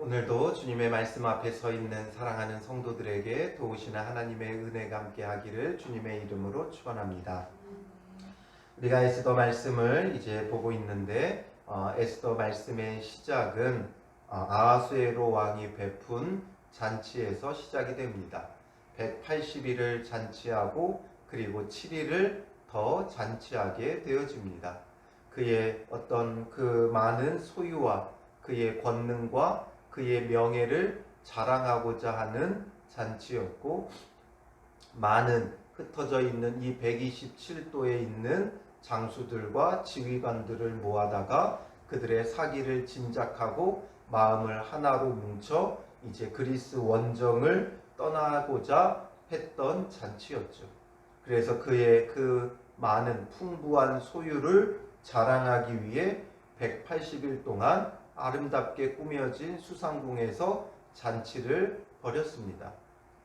오늘도 주님의 말씀 앞에 서 있는 사랑하는 성도들에게 도우시는 하나님의 은혜가 함께 하기를 주님의 이름으로 축원합니다. 우리가 에스더 말씀을 이제 보고 있는데 에스더 말씀의 시작은 아하수에로 왕이 베푼 잔치에서 시작이 됩니다. 180일을 잔치하고 그리고 7일을 더 잔치하게 되어집니다. 그의 어떤 그 많은 소유와 그의 권능과 그의 명예를 자랑하고자 하는 잔치였고, 많은 흩어져 있는 이 127도에 있는 장수들과 지휘관들을 모아다가 그들의 사기를 짐작하고 마음을 하나로 뭉쳐 이제 그리스 원정을 떠나고자 했던 잔치였죠. 그래서 그의 그 많은 풍부한 소유를 자랑하기 위해 180일 동안 아름답게 꾸며진 수상궁에서 잔치를 벌였습니다.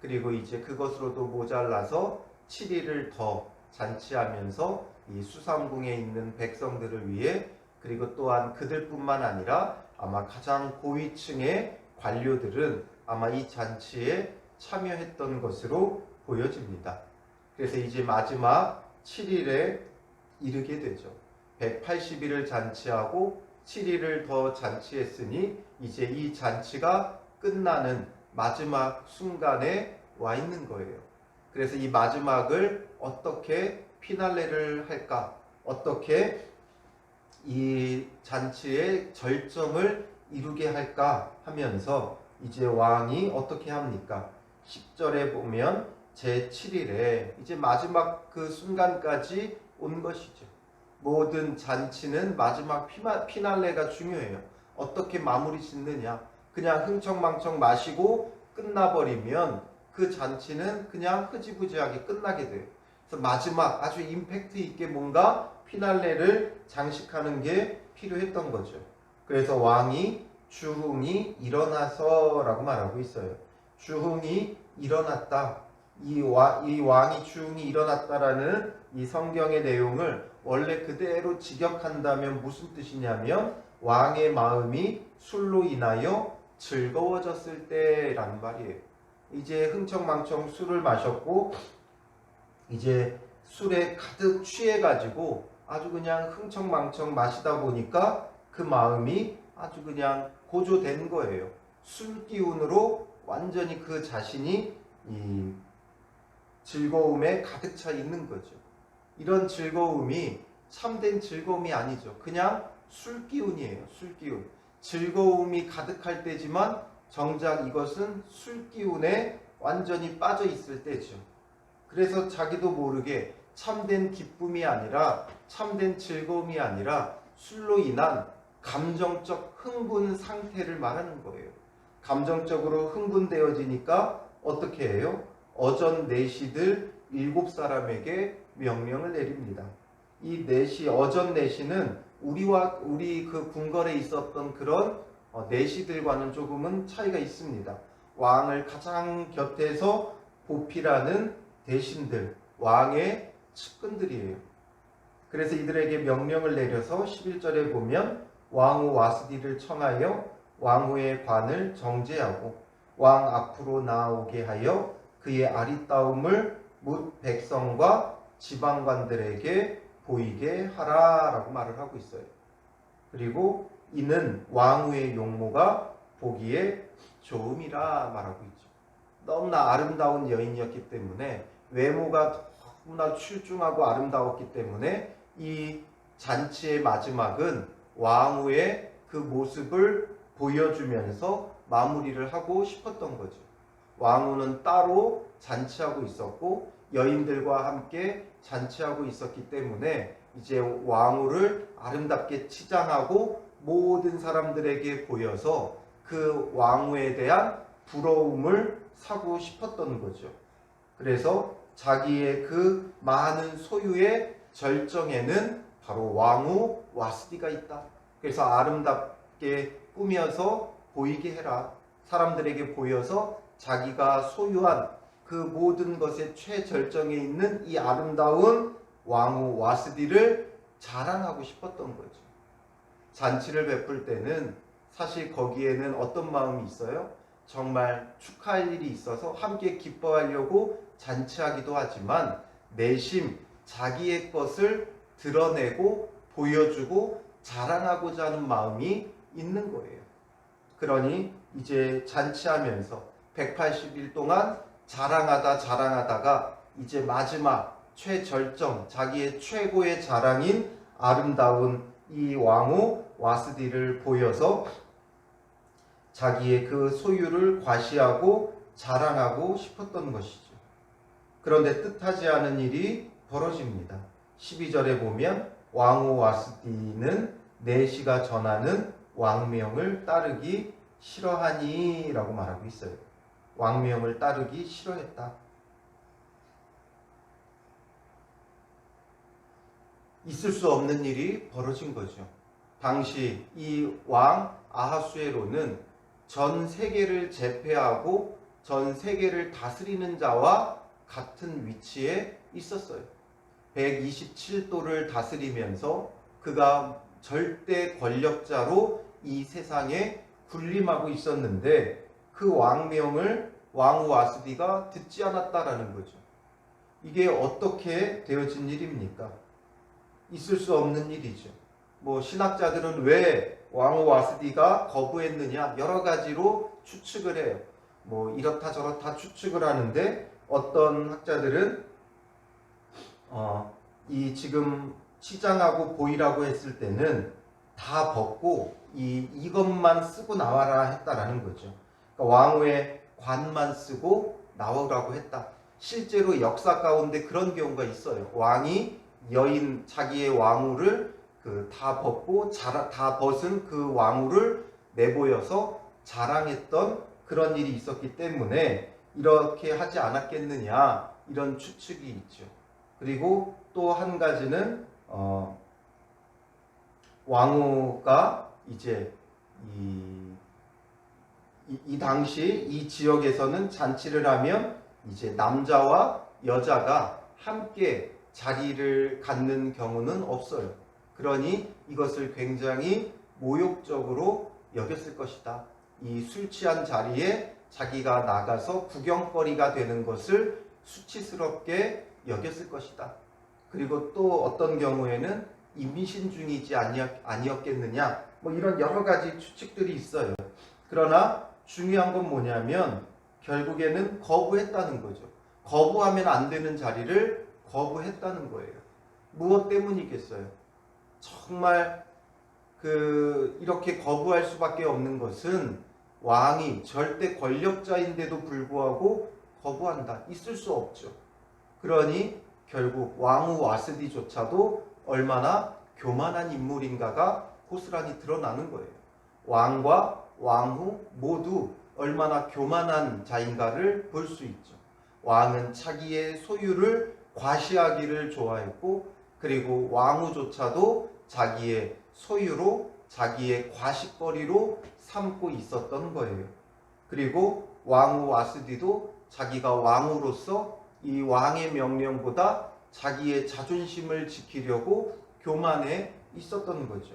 그리고 이제 그것으로도 모자라서 7일을 더 잔치하면서 이 수상궁에 있는 백성들을 위해, 그리고 또한 그들뿐만 아니라 아마 가장 고위층의 관료들은 아마 이 잔치에 참여했던 것으로 보여집니다. 그래서 이제 마지막 7일에 이르게 되죠. 180일을 잔치하고 7일을 더 잔치했으니 이제 이 잔치가 끝나는 마지막 순간에 와 있는 거예요. 그래서 이 마지막을 어떻게 피날레를 할까? 어떻게 이 잔치의 절정을 이루게 할까 하면서 이제 왕이 어떻게 합니까? 10절에 보면 제7일에 이제 마지막 그 순간까지 온 것이죠. 모든 잔치는 마지막 피날레가 중요해요. 어떻게 마무리 짓느냐. 그냥 흥청망청 마시고 끝나버리면 그 잔치는 그냥 흐지부지하게 끝나게 돼요. 그래서 마지막 아주 임팩트 있게 뭔가 피날레를 장식하는 게 필요했던 거죠. 그래서 왕이 주흥이 일어나서 라고 말하고 있어요. 주흥이 일어났다. 이 왕이 주흥이 일어났다라는 이 성경의 내용을 원래 그대로 직역한다면 무슨 뜻이냐면 왕의 마음이 술로 인하여 즐거워졌을 때라는 말이에요. 이제 흥청망청 술을 마셨고 이제 술에 가득 취해가지고 아주 그냥 흥청망청 마시다 보니까 그 마음이 아주 그냥 고조된 거예요. 술 기운으로 완전히 그 자신이 이 즐거움에 가득 차 있는 거죠. 이런 즐거움이 참된 즐거움이 아니죠. 그냥 술기운이에요. 술기운. 즐거움이 가득할 때지만 정작 이것은 술기운에 완전히 빠져 있을 때죠. 그래서 자기도 모르게 참된 기쁨이 아니라, 참된 즐거움이 아니라 술로 인한 감정적 흥분 상태를 말하는 거예요. 감정적으로 흥분되어지니까 어떻게 해요? 어전 내시들 7사람에게 명령을 내립니다. 이 내시, 어전 내시는 우리 그 궁궐에 있었던 그런 내시들과는 조금은 차이가 있습니다. 왕을 가장 곁에서 보필하는 대신들, 왕의 측근들이에요. 그래서 이들에게 명령을 내려서 11절에 보면 왕후 와스디를 청하여 왕후의 관을 정죄하고 왕 앞으로 나오게 하여 그의 아리따움을 뭇 백성과 지방관들에게 보이게 하라라고 말을 하고 있어요. 그리고 이는 왕후의 용모가 보기에 좋음이라 말하고 있죠. 너무나 아름다운 여인이었기 때문에, 외모가 너무나 출중하고 아름다웠기 때문에 이 잔치의 마지막은 왕후의 그 모습을 보여주면서 마무리를 하고 싶었던 거죠. 왕후는 따로 잔치하고 있었고 여인들과 함께 잔치하고 있었기 때문에 이제 왕후를 아름답게 치장하고 모든 사람들에게 보여서 그 왕후에 대한 부러움을 사고 싶었던 거죠. 그래서 자기의 그 많은 소유의 절정에는 바로 왕후 와스디가 있다. 그래서 아름답게 꾸며서 보이게 해라. 사람들에게 보여서 자기가 소유한 그 모든 것의 최절정에 있는 이 아름다운 왕후 와스디를 자랑하고 싶었던 거죠. 잔치를 베풀 때는 사실 거기에는 어떤 마음이 있어요? 정말 축하할 일이 있어서 함께 기뻐하려고 잔치하기도 하지만 내심 자기의 것을 드러내고 보여주고 자랑하고자 하는 마음이 있는 거예요. 그러니 이제 잔치하면서 180일 동안 자랑하다가 이제 마지막 최절정, 자기의 최고의 자랑인 아름다운 이 왕후 와스디를 보여서 자기의 그 소유를 과시하고 자랑하고 싶었던 것이죠. 그런데 뜻하지 않은 일이 벌어집니다. 12절에 보면 왕후 와스디는 내시가 전하는 왕명을 따르기 싫어하니 라고 말하고 있어요. 왕명을 따르기 싫어했다. 있을 수 없는 일이 벌어진 거죠. 당시 이 왕 아하수에로는 전 세계를 제패하고 전 세계를 다스리는 자와 같은 위치에 있었어요. 127도를 다스리면서 그가 절대 권력자로 이 세상에 군림하고 있었는데 그 왕명을 왕후 와스디가 듣지 않았다라는 거죠. 이게 어떻게 되어진 일입니까? 있을 수 없는 일이죠. 신학자들은 왜 왕후 와스디가 거부했느냐 여러 가지로 추측을 해요. 이렇다 저렇다 추측을 하는데 어떤 학자들은 이 지금 치장하고 보이라고 했을 때는 다 벗고 이것만 쓰고 나와라 했다라는 거죠. 그러니까 왕후의 관만 쓰고 나오라고 했다. 실제로 역사 가운데 그런 경우가 있어요. 왕이 여인 자기의 왕후를 다 벗고 다 벗은 그 왕후를 내보여서 자랑했던 그런 일이 있었기 때문에 이렇게 하지 않았겠느냐 이런 추측이 있죠. 그리고 또 한 가지는 왕후가 이제 이 당시 이 지역에서는 잔치를 하면 이제 남자와 여자가 함께 자리를 갖는 경우는 없어요. 그러니 이것을 굉장히 모욕적으로 여겼을 것이다. 이 술 취한 자리에 자기가 나가서 구경거리가 되는 것을 수치스럽게 여겼을 것이다. 그리고 또 어떤 경우에는 임신 중이지 아니었겠느냐 이런 여러 가지 추측들이 있어요. 그러나 중요한 건 뭐냐면 결국에는 거부했다는 거죠. 거부하면 안 되는 자리를 거부했다는 거예요. 무엇 때문이겠어요? 정말 이렇게 거부할 수밖에 없는 것은 왕이 절대 권력자인데도 불구하고 거부한다. 있을 수 없죠. 그러니 결국 왕후 와스디조차도 얼마나 교만한 인물인가가 고스란히 드러나는 거예요. 왕과 왕후 모두 얼마나 교만한 자인가를 볼 수 있죠. 왕은 자기의 소유를 과시하기를 좋아했고 그리고 왕후조차도 자기의 소유로 자기의 과시거리로 삼고 있었던 거예요. 그리고 왕후 와스디도 자기가 왕으로서 이 왕의 명령보다 자기의 자존심을 지키려고 교만해 있었던 거죠.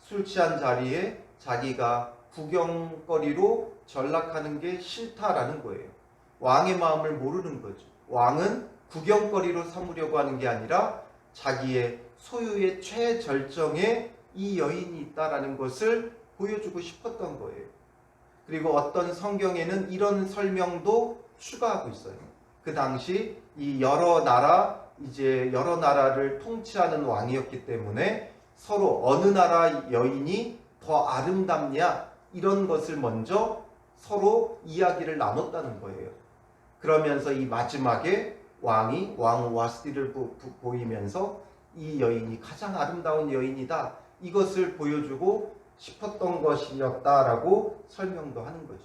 술 취한 자리에 자기가 구경거리로 전락하는 게 싫다라는 거예요. 왕의 마음을 모르는 거죠. 왕은 구경거리로 삼으려고 하는 게 아니라 자기의 소유의 최절정에 이 여인이 있다라는 것을 보여주고 싶었던 거예요. 그리고 어떤 성경에는 이런 설명도 추가하고 있어요. 그 당시 이 여러 나라를 통치하는 왕이었기 때문에 서로 어느 나라 여인이 더 아름답냐 이런 것을 먼저 서로 이야기를 나눴다는 거예요. 그러면서 이 마지막에 왕이 왕후 와스디를 보이면서 이 여인이 가장 아름다운 여인이다 이것을 보여주고 싶었던 것이었다라고 설명도 하는 거죠.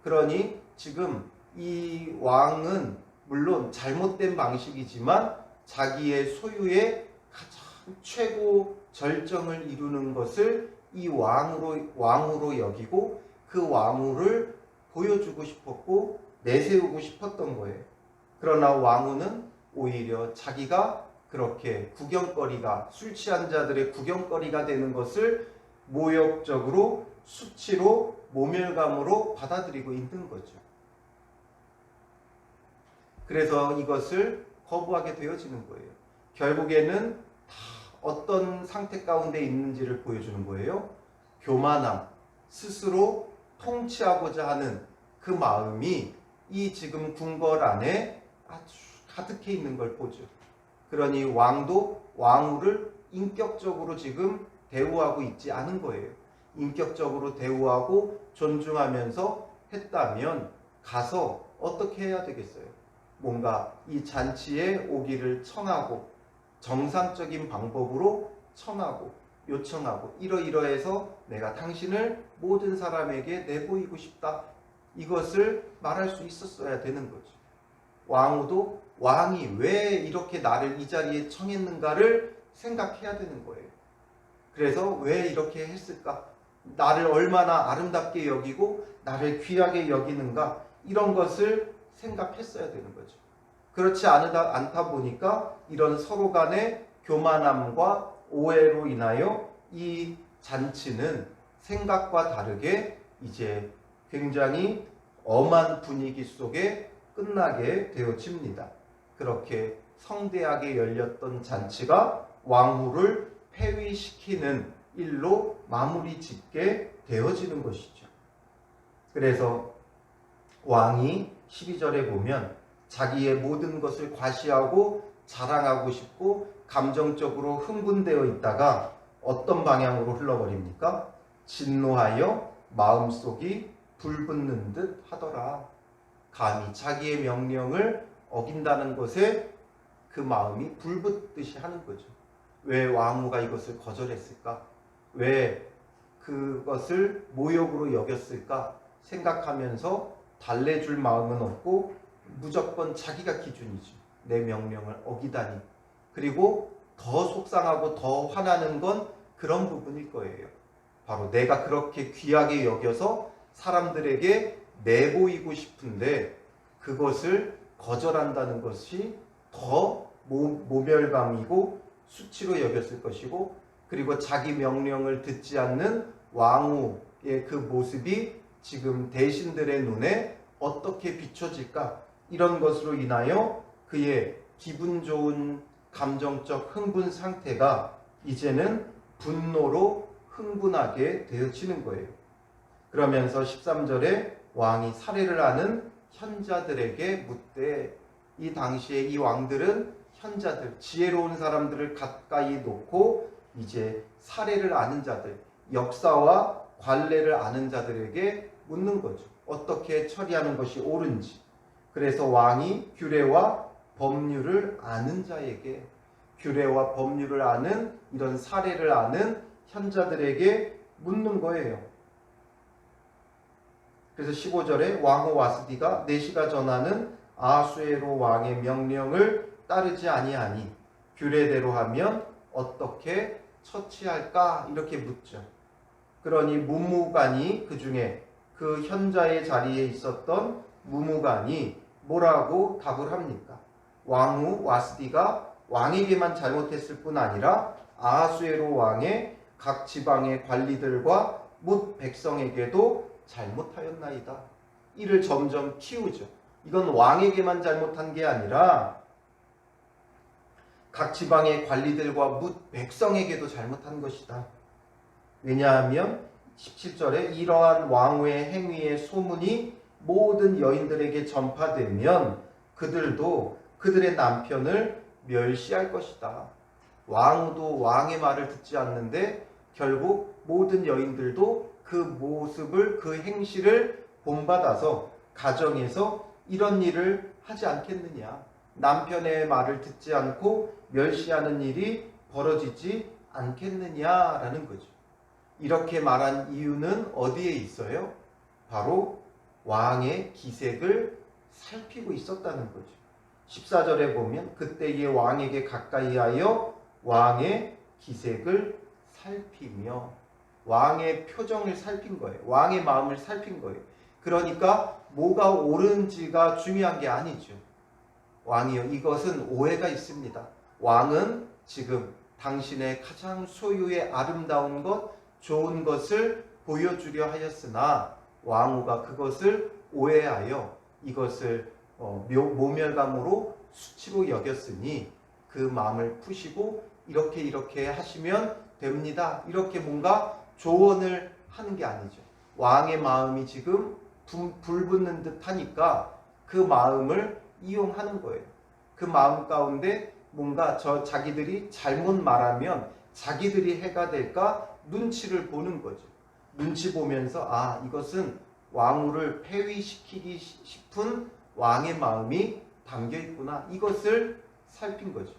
그러니 지금 이 왕은 물론 잘못된 방식이지만 자기의 소유의 가장 최고 절정을 이루는 것을 이 왕으로 여기고 그 왕후를 보여주고 싶었고 내세우고 싶었던 거예요. 그러나 왕후는 오히려 자기가 그렇게 구경거리가 술 취한 자들의 구경거리가 되는 것을 모욕적으로 수치로 모멸감으로 받아들이고 있는 거죠. 그래서 이것을 거부하게 되어지는 거예요. 결국에는 다 어떤 상태 가운데 있는지를 보여주는 거예요. 교만함, 스스로 통치하고자 하는 그 마음이 이 지금 궁궐 안에 아주 가득해 있는 걸 보죠. 그러니 왕도 왕후를 인격적으로 지금 대우하고 있지 않은 거예요. 인격적으로 대우하고 존중하면서 했다면 가서 어떻게 해야 되겠어요? 뭔가 이 잔치에 오기를 청하고 정상적인 방법으로 청하고 요청하고 이러이러해서 내가 당신을 모든 사람에게 내보이고 싶다. 이것을 말할 수 있었어야 되는 거죠. 왕후도 왕이 왜 이렇게 나를 이 자리에 청했는가를 생각해야 되는 거예요. 그래서 왜 이렇게 했을까? 나를 얼마나 아름답게 여기고 나를 귀하게 여기는가? 이런 것을 생각했어야 되는 거죠. 그렇지 않다 보니까 이런 서로 간의 교만함과 오해로 인하여 이 잔치는 생각과 다르게 이제 굉장히 엄한 분위기 속에 끝나게 되어집니다. 그렇게 성대하게 열렸던 잔치가 왕후를 폐위시키는 일로 마무리 짓게 되어지는 것이죠. 그래서 왕이 12절에 보면 자기의 모든 것을 과시하고 자랑하고 싶고 감정적으로 흥분되어 있다가 어떤 방향으로 흘러버립니까? 진노하여 마음속이 불붙는 듯 하더라. 감히 자기의 명령을 어긴다는 것에 그 마음이 불붙듯이 하는 거죠. 왜 왕후가 이것을 거절했을까? 왜 그것을 모욕으로 여겼을까? 생각하면서 달래줄 마음은 없고 무조건 자기가 기준이죠. 내 명령을 어기다니. 그리고 더 속상하고 더 화나는 건 그런 부분일 거예요. 바로 내가 그렇게 귀하게 여겨서 사람들에게 내보이고 싶은데 그것을 거절한다는 것이 더 모멸감이고 수치로 여겼을 것이고, 그리고 자기 명령을 듣지 않는 왕후의 그 모습이 지금 대신들의 눈에 어떻게 비춰질까, 이런 것으로 인하여 그의 기분 좋은 감정적 흥분 상태가 이제는 분노로 흥분하게 되어지는 거예요. 그러면서 13절에 왕이 살해를 하는 현자들에게 묻되, 이 당시에 이 왕들은 현자들, 지혜로운 사람들을 가까이 놓고 이제 사례를 아는 자들, 역사와 관례를 아는 자들에게 묻는 거죠. 어떻게 처리하는 것이 옳은지. 그래서 왕이 규례와 법률을 아는 자에게, 규례와 법률을 아는 이런 사례를 아는 현자들에게 묻는 거예요. 그래서 15절에 왕후 와스디가 내시가 전하는 아수에로 왕의 명령을 따르지 아니하니 규례대로 하면 어떻게 처치할까, 이렇게 묻죠. 그러니 무무관이, 그 중에 그 현자의 자리에 있었던 무무관이 뭐라고 답을 합니까? 왕후 와스디가 왕에게만 잘못했을 뿐 아니라 아하수에로 왕의 각 지방의 관리들과 뭇 백성에게도 잘못하였나이다. 이를 점점 키우죠. 이건 왕에게만 잘못한 게 아니라 각 지방의 관리들과 뭇 백성에게도 잘못한 것이다. 왜냐하면 17절에 이러한 왕후의 행위의 소문이 모든 여인들에게 전파되면 그들도 그들의 남편을 멸시할 것이다. 왕후도 왕의 말을 듣지 않는데 결국 모든 여인들도 그 모습을, 그 행실을 본받아서 가정에서 이런 일을 하지 않겠느냐. 남편의 말을 듣지 않고 멸시하는 일이 벌어지지 않겠느냐라는 거죠. 이렇게 말한 이유는 어디에 있어요? 바로 왕의 기색을 살피고 있었다는 거죠. 14절에 보면 그때의 왕에게 가까이하여 왕의 기색을 살피며, 왕의 표정을 살핀 거예요. 왕의 마음을 살핀 거예요. 그러니까 뭐가 옳은지가 중요한 게 아니죠. 왕이요, 이것은 오해가 있습니다. 왕은 지금 당신의 가장 소유의 아름다운 것, 좋은 것을 보여주려 하였으나 왕후가 그것을 오해하여 이것을 모멸감으로 수치로 여겼으니 그 마음을 푸시고 이렇게 하시면 됩니다. 이렇게 뭔가 조언을 하는 게 아니죠. 왕의 마음이 지금 불붙는 듯 하니까 그 마음을 이용하는 거예요. 그 마음 가운데 뭔가 자기들이 잘못 말하면 자기들이 해가 될까 눈치를 보는 거죠. 눈치 보면서 이것은 왕후를 폐위시키기 싶은 왕의 마음이 담겨 있구나. 이것을 살핀 거죠.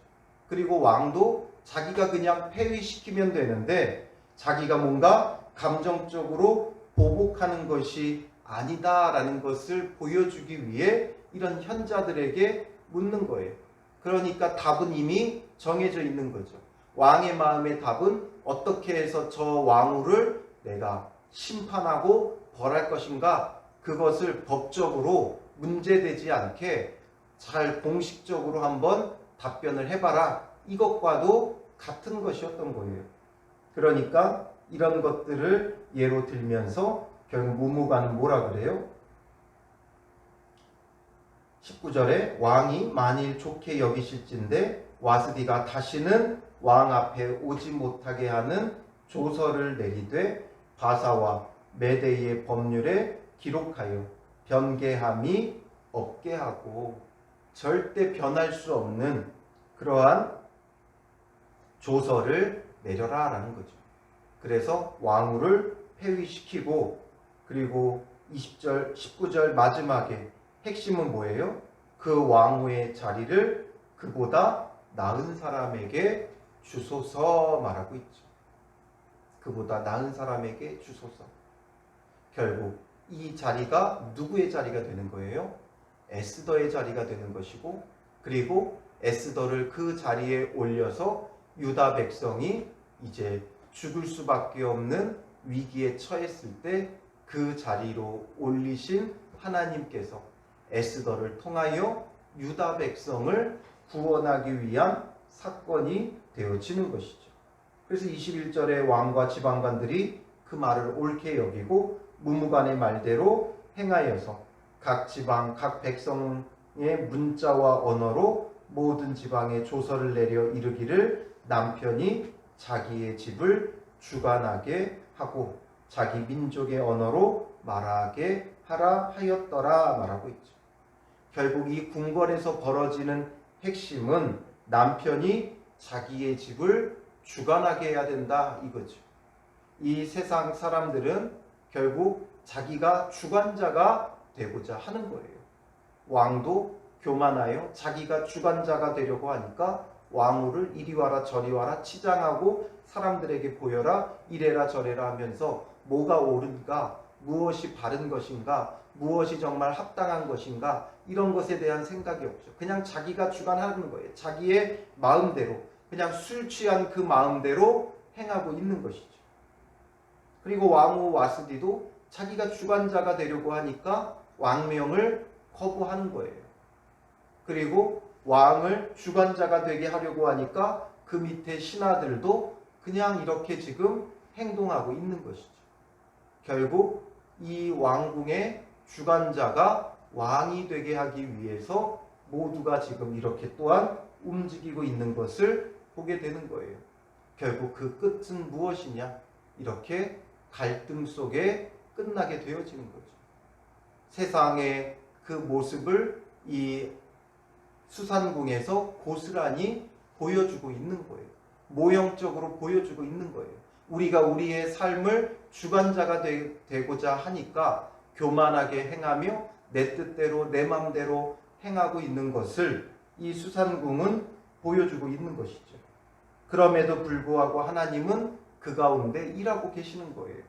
그리고 왕도 자기가 그냥 폐위시키면 되는데 자기가 뭔가 감정적으로 보복하는 것이 아니다라는 것을 보여주기 위해 이런 현자들에게 묻는 거예요. 그러니까 답은 이미 정해져 있는 거죠. 왕의 마음의 답은 어떻게 해서 저 왕후를 내가 심판하고 벌할 것인가, 그것을 법적으로 문제되지 않게 잘 공식적으로 한번 답변을 해봐라. 이것과도 같은 것이었던 거예요. 그러니까 이런 것들을 예로 들면서 결국 무무가는 뭐라 그래요? 19절에 왕이 만일 좋게 여기실진데 와스디가 다시는 왕 앞에 오지 못하게 하는 조서를 내리되 바사와 메대의 법률에 기록하여 변개함이 없게 하고, 절대 변할 수 없는 그러한 조서를 내려라 라는 거죠. 그래서 왕후를 폐위시키고, 그리고 20절 19절 마지막에 핵심은 뭐예요? 그 왕후의 자리를 그보다 나은 사람에게 주소서 말하고 있죠. 그보다 나은 사람에게 주소서. 결국 이 자리가 누구의 자리가 되는 거예요? 에스더의 자리가 되는 것이고, 그리고 에스더를 그 자리에 올려서 유다 백성이 이제 죽을 수밖에 없는 위기에 처했을 때 그 자리로 올리신 하나님께서 에스더를 통하여 유다 백성을 구원하기 위한 사건이 되어지는 것이죠. 그래서 21절에 왕과 지방관들이 그 말을 옳게 여기고 무무간의 말대로 행하여서 각 지방 각 백성의 문자와 언어로 모든 지방에 조서를 내려 이르기를 남편이 자기의 집을 주관하게 하고 자기 민족의 언어로 말하게 하라 하였더라 말하고 있죠. 결국 이 궁궐에서 벌어지는 핵심은 남편이 자기의 집을 주관하게 해야 된다 이거죠. 이 세상 사람들은 결국 자기가 주관자가 되고자 하는 거예요. 왕도 교만하여 자기가 주관자가 되려고 하니까 왕후를 이리 와라 저리 와라 치장하고 사람들에게 보여라 이래라 저래라 하면서 뭐가 옳은가, 무엇이 바른 것인가, 무엇이 정말 합당한 것인가, 이런 것에 대한 생각이 없죠. 그냥 자기가 주관하는 거예요. 자기의 마음대로, 그냥 술 취한 그 마음대로 행하고 있는 것이죠. 그리고 왕후 와스디도 자기가 주관자가 되려고 하니까 왕명을 거부하는 거예요. 그리고 왕을 주관자가 되게 하려고 하니까 그 밑에 신하들도 그냥 이렇게 지금 행동하고 있는 것이죠. 결국 이 왕궁의 주관자가 왕이 되게 하기 위해서 모두가 지금 이렇게 또한 움직이고 있는 것을 보게 되는 거예요. 결국 그 끝은 무엇이냐? 이렇게 갈등 속에 끝나게 되어지는 거죠. 세상의 그 모습을 이 수산궁에서 고스란히 보여주고 있는 거예요. 모형적으로 보여주고 있는 거예요. 우리가 우리의 삶을 주관자가 되고자 하니까 교만하게 행하며 내 뜻대로 내 맘대로 행하고 있는 것을 이 수산궁은 보여주고 있는 것이죠. 그럼에도 불구하고 하나님은 그 가운데 일하고 계시는 거예요.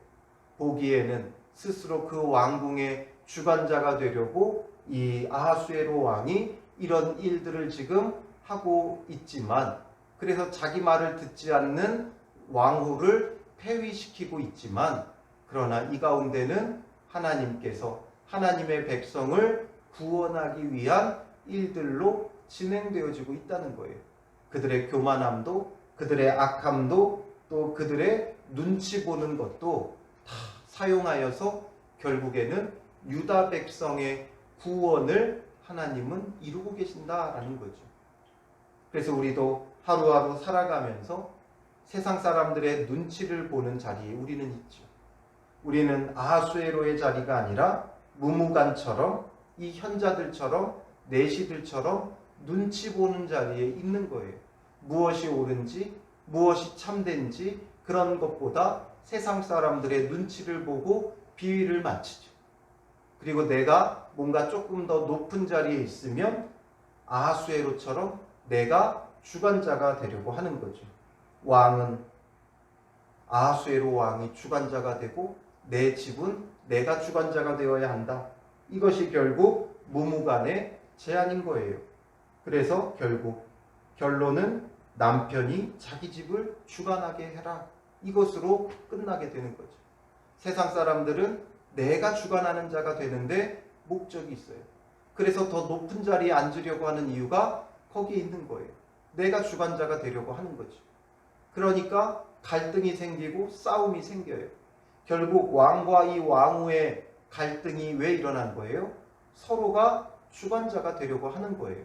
보기에는 스스로 그 왕궁의 주관자가 되려고 이 아하수에로 왕이 이런 일들을 지금 하고 있지만, 그래서 자기 말을 듣지 않는 왕후를 폐위시키고 있지만, 그러나 이 가운데는 하나님께서 하나님의 백성을 구원하기 위한 일들로 진행되어지고 있다는 거예요. 그들의 교만함도, 그들의 악함도, 또 그들의 눈치 보는 것도 다 사용하여서 결국에는 유다 백성의 구원을 하나님은 이루고 계신다라는 거죠. 그래서 우리도 하루하루 살아가면서 세상 사람들의 눈치를 보는 자리에 우리는 있죠. 우리는 아하수에로의 자리가 아니라 무무간처럼 이 현자들처럼 내시들처럼 눈치 보는 자리에 있는 거예요. 무엇이 옳은지 무엇이 참된지 그런 것보다 세상 사람들의 눈치를 보고 비위를 맞추죠. 그리고 내가 뭔가 조금 더 높은 자리에 있으면 아하수에로처럼 내가 주관자가 되려고 하는 거죠. 왕은 아하수에로 왕이 주관자가 되고 내 집은 내가 주관자가 되어야 한다. 이것이 결국 무무간의 제안인 거예요. 그래서 결국 결론은 남편이 자기 집을 주관하게 해라. 이것으로 끝나게 되는 거죠. 세상 사람들은 내가 주관하는 자가 되는데 목적이 있어요. 그래서 더 높은 자리에 앉으려고 하는 이유가 거기에 있는 거예요. 내가 주관자가 되려고 하는 거죠. 그러니까 갈등이 생기고 싸움이 생겨요. 결국 왕과 이 왕후의 갈등이 왜 일어난 거예요? 서로가 주관자가 되려고 하는 거예요.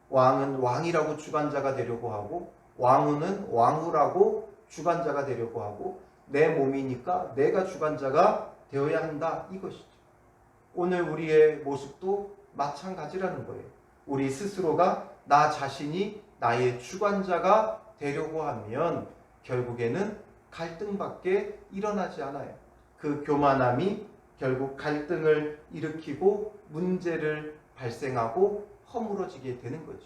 왕은 왕이라고 주관자가 되려고 하고 왕후는 왕후라고 주관자가 되려고 하고 내 몸이니까 내가 주관자가 되어야 한다 이것이죠. 오늘 우리의 모습도 마찬가지라는 거예요. 우리 스스로가 나 자신이 나의 주관자가 되려고 하면 결국에는 갈등밖에 일어나지 않아요. 그 교만함이 결국 갈등을 일으키고 문제를 발생하고 허물어지게 되는 거죠.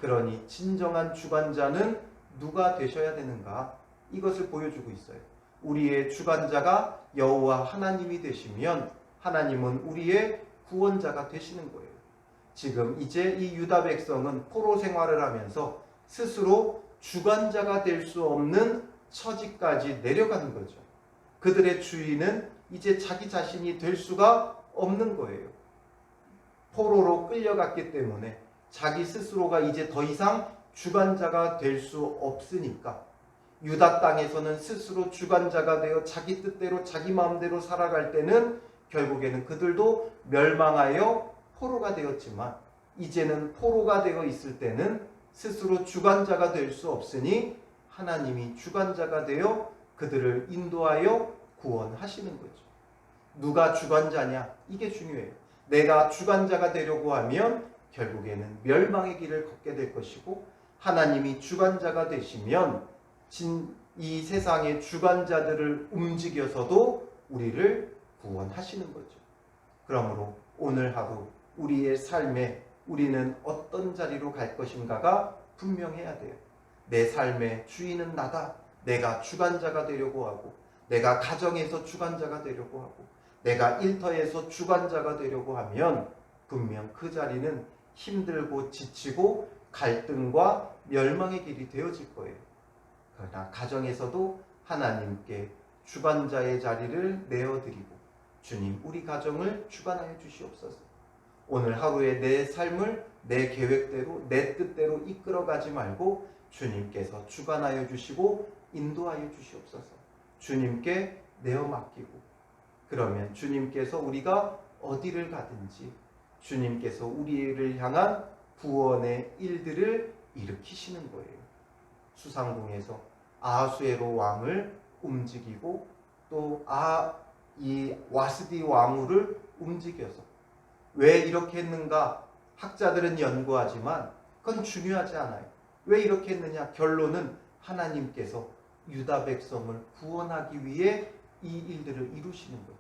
그러니 진정한 주관자는 누가 되셔야 되는가? 이것을 보여주고 있어요. 우리의 주관자가 여호와 하나님이 되시면 하나님은 우리의 구원자가 되시는 거예요. 지금 이제 이 유다 백성은 포로 생활을 하면서 스스로 주관자가 될 수 없는 처지까지 내려가는 거죠. 그들의 주인은 이제 자기 자신이 될 수가 없는 거예요. 포로로 끌려갔기 때문에 자기 스스로가 이제 더 이상 주관자가 될 수 없으니까 유다 땅에서는 스스로 주관자가 되어 자기 뜻대로 자기 마음대로 살아갈 때는 결국에는 그들도 멸망하여 포로가 되었지만 이제는 포로가 되어 있을 때는 스스로 주관자가 될 수 없으니 하나님이 주관자가 되어 그들을 인도하여 구원하시는 거죠. 누가 주관자냐? 이게 중요해요. 내가 주관자가 되려고 하면 결국에는 멸망의 길을 걷게 될 것이고 하나님이 주관자가 되시면 이 세상의 주관자들을 움직여서도 우리를 구원하시는 거죠. 그러므로 오늘 하루 우리의 삶에 우리는 어떤 자리로 갈 것인가가 분명해야 돼요. 내 삶의 주인은 나다. 내가 주관자가 되려고 하고 내가 가정에서 주관자가 되려고 하고 내가 일터에서 주관자가 되려고 하면 분명 그 자리는 힘들고 지치고 갈등과 멸망의 길이 되어질 거예요. 그러나 가정에서도 하나님께 주관자의 자리를 내어드리고 주님 우리 가정을 주관하여 주시옵소서. 오늘 하루의 내 삶을 내 계획대로 내 뜻대로 이끌어가지 말고 주님께서 주관하여 주시고 인도하여 주시옵소서. 주님께 내어 맡기고 그러면 주님께서 우리가 어디를 가든지 주님께서 우리를 향한 구원의 일들을 일으키시는 거예요. 수상궁에서 아하수에로 왕을 움직이고 또 이 와스디 왕후를 움직여서 왜 이렇게 했는가? 학자들은 연구하지만 그건 중요하지 않아요. 왜 이렇게 했느냐? 결론은 하나님께서 유다 백성을 구원하기 위해 이 일들을 이루시는 거죠.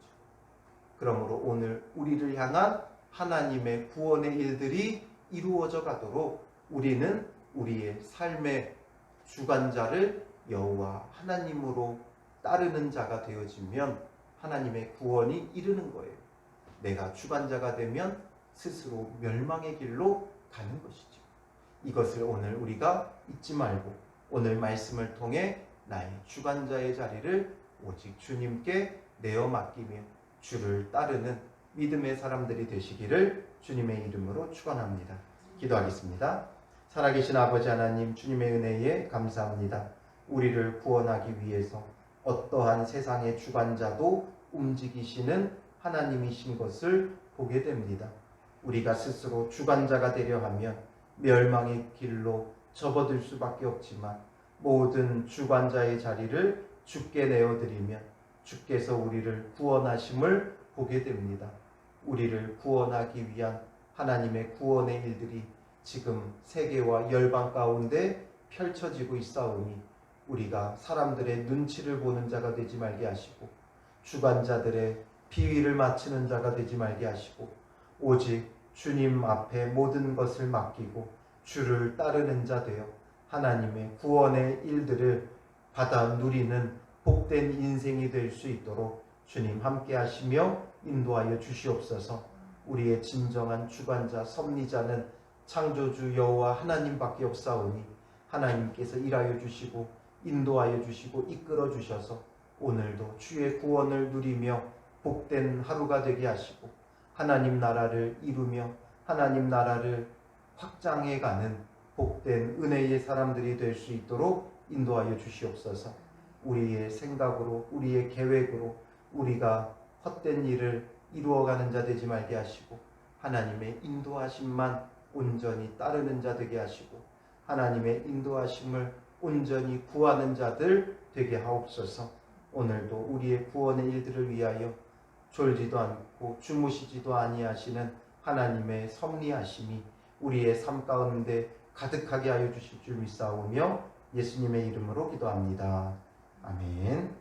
그러므로 오늘 우리를 향한 하나님의 구원의 일들이 이루어져 가도록 우리는 우리의 삶의 주관자를 여호와 하나님으로 따르는 자가 되어지면 하나님의 구원이 이르는 거예요. 내가 주관자가 되면 스스로 멸망의 길로 가는 것이죠. 이것을 오늘 우리가 잊지 말고 오늘 말씀을 통해 나의 주관자의 자리를 오직 주님께 내어 맡기며 주를 따르는 믿음의 사람들이 되시기를 주님의 이름으로 축원합니다. 기도하겠습니다. 살아계신 아버지 하나님 주님의 은혜에 감사합니다. 우리를 구원하기 위해서 어떠한 세상의 주관자도 움직이시는 하나님이신 것을 보게 됩니다. 우리가 스스로 주관자가 되려 하면 멸망의 길로 접어들 수밖에 없지만 모든 주관자의 자리를 주께 내어드리면 주께서 우리를 구원하심을 보게 됩니다. 우리를 구원하기 위한 하나님의 구원의 일들이 지금 세계와 열방 가운데 펼쳐지고 있사오니 우리가 사람들의 눈치를 보는 자가 되지 말게 하시고 주관자들의 비위를 맞추는 자가 되지 말게 하시고 오직 주님 앞에 모든 것을 맡기고 주를 따르는 자 되어 하나님의 구원의 일들을 받아 누리는 복된 인생이 될 수 있도록 주님 함께 하시며 인도하여 주시옵소서. 우리의 진정한 주관자 섭리자는 창조주 여호와 하나님밖에 없사오니 하나님께서 일하여 주시고 인도하여 주시고 이끌어 주셔서 오늘도 주의 구원을 누리며 복된 하루가 되게 하시고 하나님 나라를 이루며 하나님 나라를 확장해가는 복된 은혜의 사람들이 될 수 있도록 인도하여 주시옵소서. 우리의 생각으로 우리의 계획으로 우리가 헛된 일을 이루어가는 자 되지 말게 하시고 하나님의 인도하심만 온전히 따르는 자 되게 하시고 하나님의 인도하심을 온전히 구하는 자들 되게 하옵소서. 오늘도 우리의 구원의 일들을 위하여 졸지도 않고 주무시지도 아니하시는 하나님의 섭리하심이 우리의 삶 가운데 가득하게 하여 주실 줄 믿사오며 예수님의 이름으로 기도합니다. 아멘.